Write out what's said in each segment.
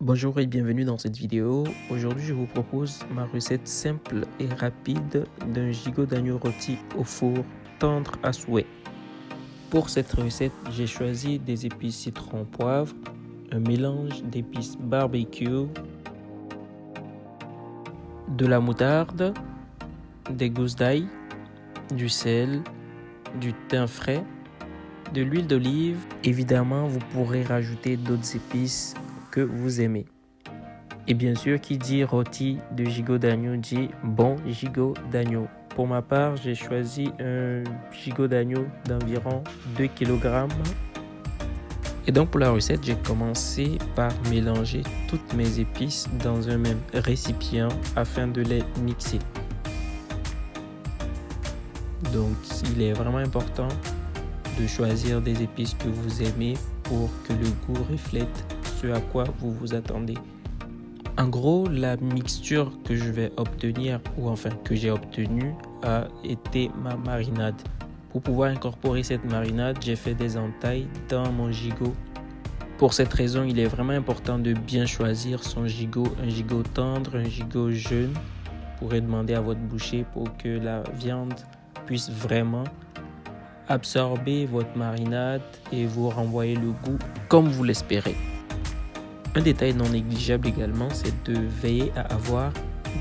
Bonjour et bienvenue dans cette vidéo. Aujourd'hui, je vous propose ma recette simple et rapide d'un gigot d'agneau rôti au four tendre à souhait. Pour cette recette, j'ai choisi des épices citron poivre, un mélange d'épices barbecue, de la moutarde, des gousses d'ail, du sel, du thym frais, de l'huile d'olive. Évidemment, vous pourrez rajouter d'autres épices que vous aimez. Et bien sûr, qui dit rôti de gigot d'agneau dit bon gigot d'agneau. Pour ma part, j'ai choisi un gigot d'agneau d'environ 2 kg. Et donc pour la recette, j'ai commencé par mélanger toutes mes épices dans un même récipient afin de les mixer. Donc il est vraiment important de choisir des épices que vous aimez pour que le goût reflète ce à quoi vous vous attendez. En gros, la mixture que je vais obtenir, ou enfin que j'ai obtenue, a été ma marinade. Pour pouvoir incorporer cette marinade, j'ai fait des entailles dans mon gigot. Pour cette raison, il est vraiment important de bien choisir son gigot, un gigot tendre, un gigot jeune. Vous pourrez demander à votre boucher pour que la viande puisse vraiment absorber votre marinade et vous renvoyer le goût comme vous l'espérez. Un détail non négligeable également, c'est de veiller à avoir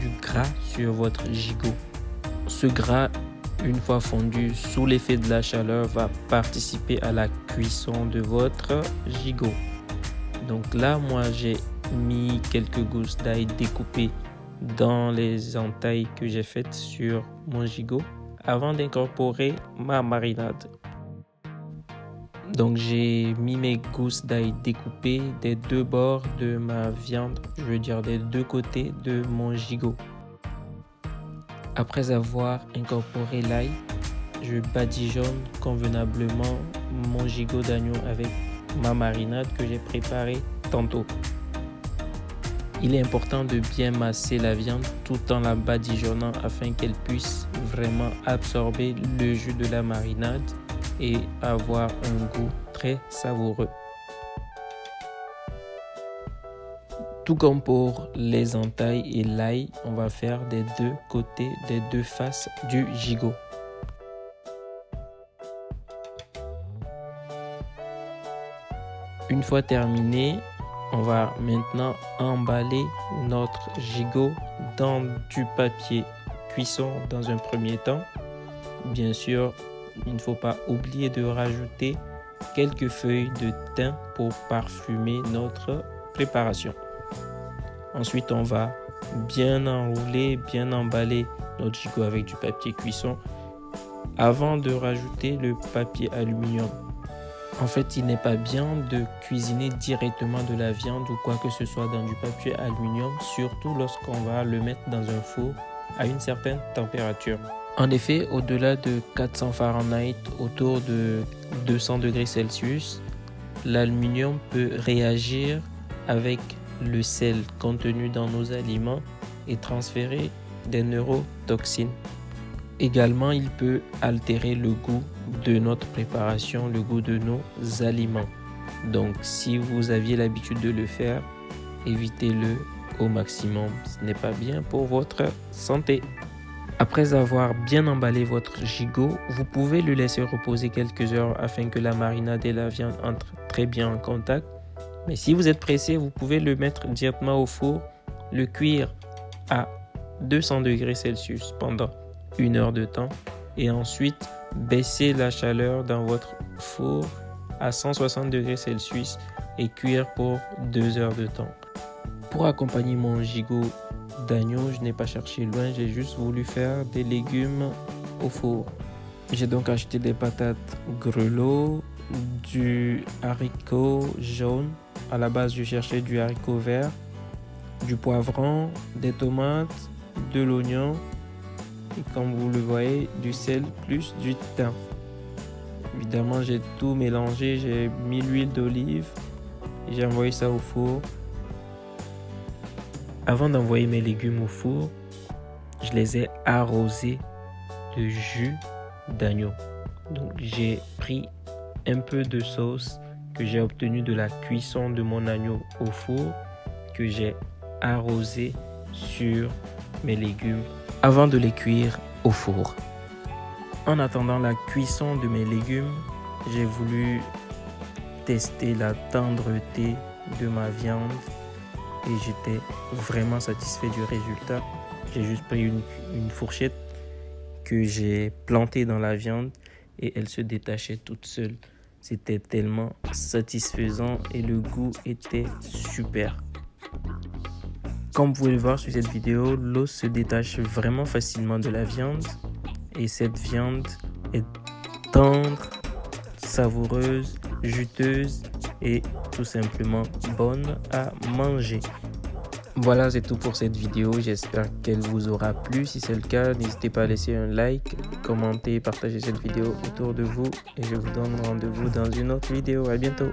du gras sur votre gigot. Ce gras, une fois fondu sous l'effet de la chaleur, va participer à la cuisson de votre gigot. Donc là, moi, j'ai mis quelques gousses d'ail découpées dans les entailles que j'ai faites sur mon gigot avant d'incorporer ma marinade. Donc j'ai mis mes gousses d'ail découpées des deux bords de ma viande, je veux dire des deux côtés de mon gigot. Après avoir incorporé l'ail, je badigeonne convenablement mon gigot d'agneau avec ma marinade que j'ai préparée tantôt. Il est important de bien masser la viande tout en la badigeonnant afin qu'elle puisse vraiment absorber le jus de la marinade et avoir un goût très savoureux. Tout comme pour les entailles et l'ail, on va faire des deux côtés, des deux faces du gigot. Une fois terminé, on va maintenant emballer notre gigot dans du papier cuisson dans un premier temps. Bien sûr, il ne faut pas oublier de rajouter quelques feuilles de thym pour parfumer notre préparation. Ensuite, on va bien enrouler, bien emballer notre gigot avec du papier cuisson avant de rajouter le papier aluminium. En fait, il n'est pas bien de cuisiner directement de la viande ou quoi que ce soit dans du papier aluminium, surtout lorsqu'on va le mettre dans un four à une certaine température. En effet, au-delà de 400 Fahrenheit, autour de 200 degrés Celsius, l'aluminium peut réagir avec le sel contenu dans nos aliments et transférer des neurotoxines. Également, il peut altérer le goût de notre préparation, le goût de nos aliments. Donc, si vous aviez l'habitude de le faire, évitez-le au maximum. Ce n'est pas bien pour votre santé. Après avoir bien emballé votre gigot, vous pouvez le laisser reposer quelques heures afin que la marinade et la viande entrent très bien en contact. Mais si vous êtes pressé, vous pouvez le mettre directement au four, le cuire à 200 degrés Celsius pendant 1 heure de temps et ensuite baisser la chaleur dans votre four à 160 degrés Celsius et cuire pour 2 heures de temps. Pour accompagner mon gigot d'agneau, je n'ai pas cherché loin, j'ai juste voulu faire des légumes au four. J'ai donc acheté des patates grelots, du haricot jaune. À la base, je cherchais du haricot vert, du poivron, des tomates, de l'oignon et comme vous le voyez, du sel plus du thym. Évidemment, j'ai tout mélangé, j'ai mis l'huile d'olive et j'ai envoyé ça au four. Avant d'envoyer mes légumes au four, je les ai arrosés de jus d'agneau. Donc j'ai pris un peu de sauce que j'ai obtenue de la cuisson de mon agneau au four que j'ai arrosé sur mes légumes avant de les cuire au four. En attendant la cuisson de mes légumes, j'ai voulu tester la tendreté de ma viande et j'étais vraiment satisfait du résultat. J'ai juste pris une fourchette que j'ai plantée dans la viande et elle se détachait toute seule. C'était tellement satisfaisant et le goût était super. Comme vous pouvez le voir sur cette vidéo, l'os se détache vraiment facilement de la viande et cette viande est tendre, savoureuse, juteuse et tout simplement bonne à manger. Voilà, c'est tout pour cette vidéo. J'espère qu'elle vous aura plu. Si c'est le cas, n'hésitez pas à laisser un like, commenter, partager cette vidéo autour de vous. Et je vous donne rendez-vous dans une autre vidéo. À bientôt.